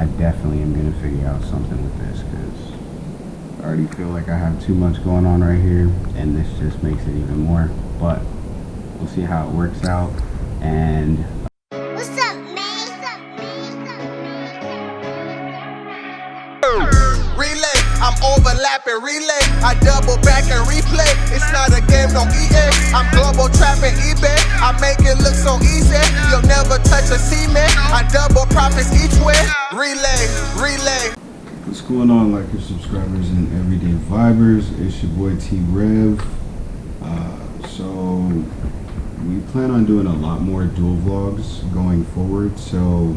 I definitely am going to figure out something with this, because I already feel like I have too much going on right here, and this just makes it even more. But we'll see how it works out. And what's up, man? Relay, I'm overlapping relay. I double back and replay. It's not a game, no EA. I'm global trapping eBay. I make it look so easy. You'll never touch a cement. I double profits each way. Relay. what's going on, likers, subscribers, and everyday vibers? It's your boy T-Rev. So we plan on doing a lot more dual vlogs going forward. So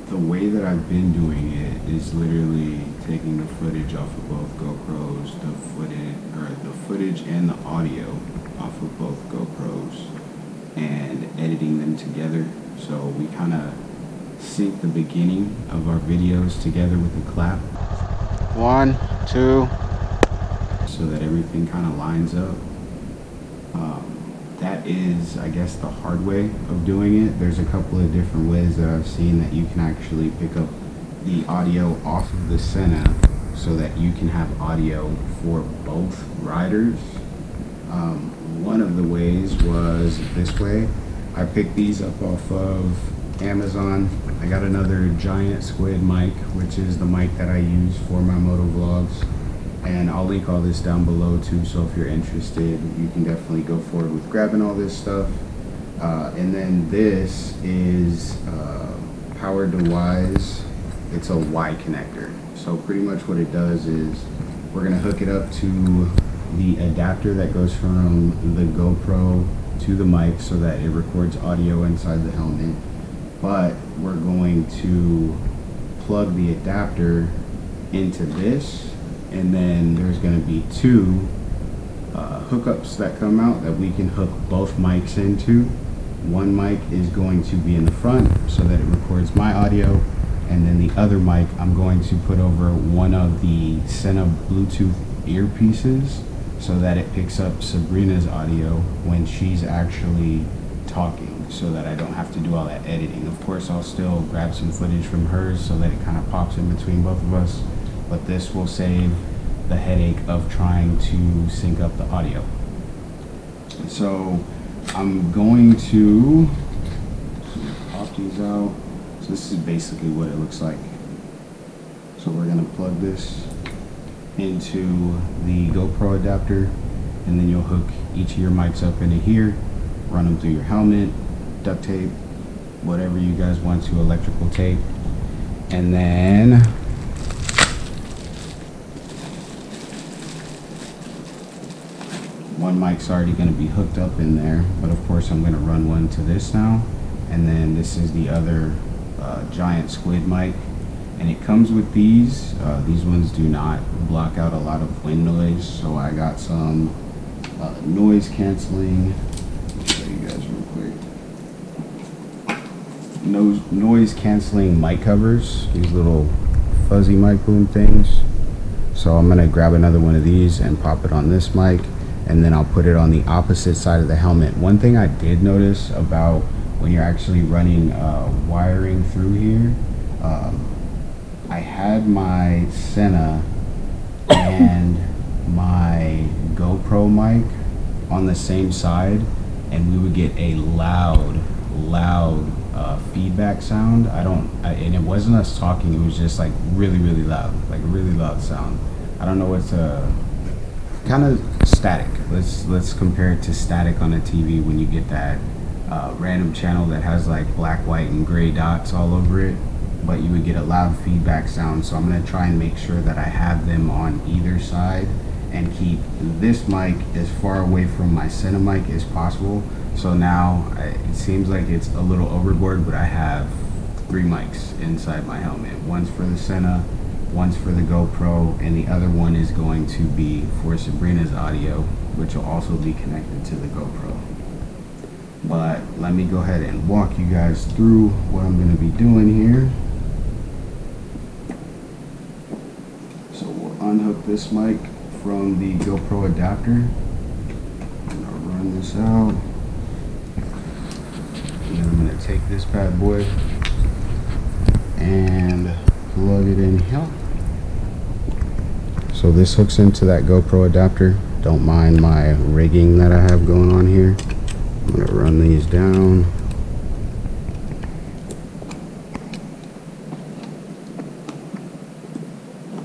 the way that I've been doing it is literally taking the footage off of both GoPros, the footage and the audio off of both GoPros, and editing them together. So we kind of sync the beginning of our videos together with the clap. 1, 2, so that everything kind of lines up. That is, I guess, the hard way of doing it. There's a couple of different ways that I've seen that you can actually pick up the audio off of the Sena so that you can have audio for both riders. One of the ways was this way. I picked these up off of Amazon. I got another giant squid mic, which is the mic that I use for my moto vlogs. And I'll link all this down below too, so if you're interested, you can definitely go forward with grabbing all this stuff. And then this is powered to Wyze. It's a Y connector. So pretty much what it does is we're gonna hook it up to the adapter that goes from the GoPro to the mic so that it records audio inside the helmet. But we're going to plug the adapter into this, and then there's going to be two hookups that come out that we can hook both mics into. One mic is going to be in the front so that it records my audio, and then the other mic I'm going to put over one of the Sena Bluetooth earpieces so that it picks up Sabrina's audio when she's actually talking, so that I don't have to do all that editing. Of course, I'll still grab some footage from hers so that it kind of pops in between both of us, but this will save the headache of trying to sync up the audio. So I'm going to pop these out. So this is basically what it looks like. So we're going to plug this into the GoPro adapter, and then you'll hook each of your mics up into here, run them through your helmet, duct tape, whatever you guys want to, electrical tape, and then one mic's already going to be hooked up in there, but of course I'm going to run one to this now, and then this is the other giant squid mic, and it comes with these. These ones do not block out a lot of wind noise, so I got some noise canceling. I'll show you guys real quick. Noise canceling mic covers, these little fuzzy mic boom things. So I'm going to grab another one of these and pop it on this mic, and then I'll put it on the opposite side of the helmet. One thing I did notice about when you're actually running wiring through here, I had my Sena and my GoPro mic on the same side, and we would get a loud feedback sound. And it wasn't us talking, it was just like really loud, like a really loud sound. I don't know what's kind of static. Let's compare it to static on a TV when you get that random channel that has like black, white, and gray dots all over it, but you would get a loud feedback sound. So I'm going to try and make sure that I have them on either side and keep this mic as far away from my Sena mic as possible. So now it seems like it's a little overboard, but I have 3 mics inside my helmet. One's for the Sena, one's for the GoPro, and the other one is going to be for Sabrina's audio, which will also be connected to the GoPro. But let me go ahead and walk you guys through what I'm going to be doing here. So we'll unhook this mic from the GoPro adapter, and I'll run this out. And then I'm going to take this bad boy and plug it in here. So this hooks into that GoPro adapter. Don't mind my rigging that I have going on here. I'm gonna run these down.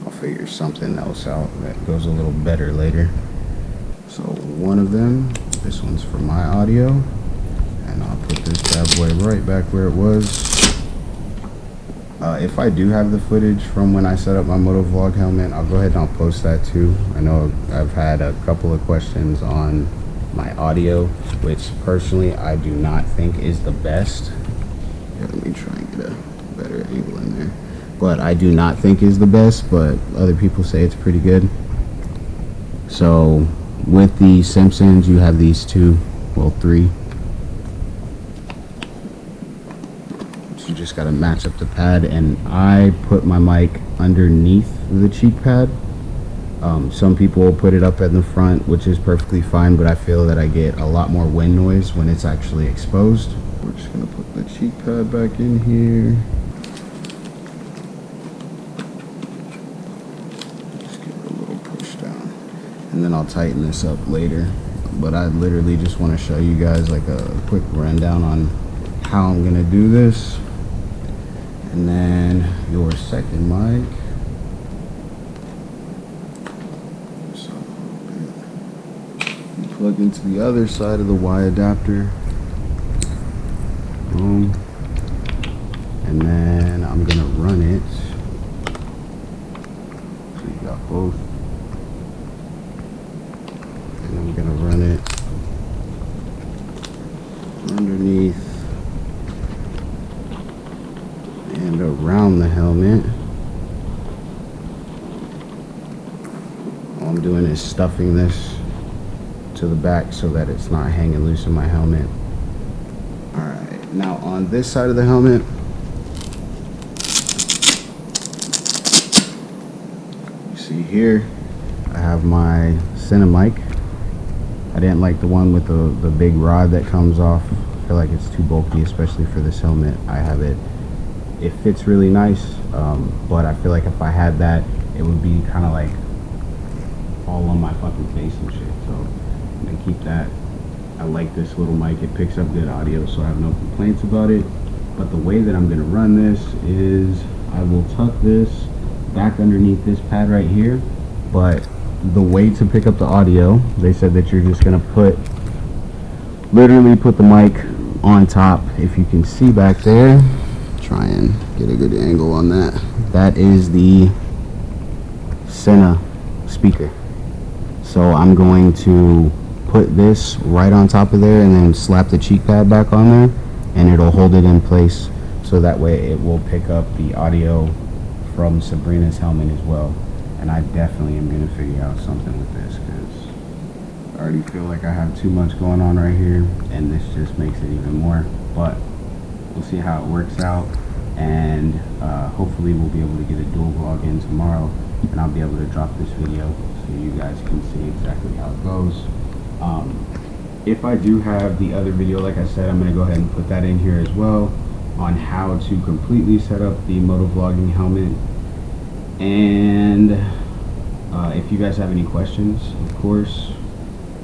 I'll figure something else out that goes a little better later. So one of them, this one's for my audio, and I'll put this bad boy right back where it was. If I do have the footage from when I set up my motovlog helmet, I'll go ahead and I'll post that too. I know I've had a couple of questions on my audio, which personally I do not think is the best. Here, let me try and get a better angle in there. But I do not think is the best, but other people say it's pretty good. So with the Simpsons, you have these two, well, three. You just got to match up the pad, and I put my mic underneath the cheek pad. Some people will put it up in the front, which is perfectly fine, but I feel that I get a lot more wind noise when it's actually exposed. We're just going to put the cheek pad back in here. Just give it a little push down, and then I'll tighten this up later. But I literally just want to show you guys like a quick rundown on how I'm going to do this. And then your second mic. So you plug into the other side of the Y adapter. Boom. And then I'm gonna run it. So you got both. And I'm gonna run it underneath and around the helmet. All I'm doing is stuffing this to the back so that it's not hanging loose in my helmet. Alright, now on this side of the helmet, you see here, I have my Sena mic. I didn't like the one with the big rod that comes off. I feel like it's too bulky, especially for this helmet. It fits really nice, but I feel like if I had that, it would be kind of like all on my fucking face and shit. So I'm gonna keep that. I like this little mic. It picks up good audio, so I have no complaints about it. But the way that I'm gonna run this is I will tuck this back underneath this pad right here. But the way to pick up the audio, they said that you're just gonna literally put the mic on top. If you can see back there, try and get a good angle on that. That is the Sena speaker. So I'm going to put this right on top of there and then slap the cheek pad back on there, and it'll hold it in place so that way it will pick up the audio from Sabrina's helmet as well. And I definitely am going to figure out something with this, because I already feel like I have too much going on right here, and this just makes it even more. But we'll see how it works out, and hopefully we'll be able to get a dual vlog in tomorrow, and I'll be able to drop this video so you guys can see exactly how it goes. If I do have the other video, like I said, I'm going to go ahead and put that in here as well on how to completely set up the motovlogging helmet. And if you guys have any questions, of course,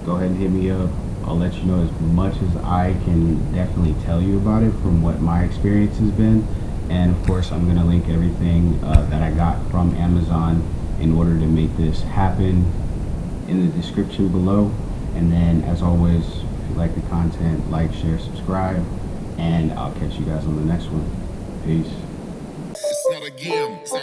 go ahead and hit me up. I'll let you know as much as I can definitely tell you about it from what my experience has been. And of course, I'm going to link everything that I got from Amazon in order to make this happen in the description below. And then, as always, if you like the content, like, share, subscribe, and I'll catch you guys on the next one. Peace. It's not a game, it's a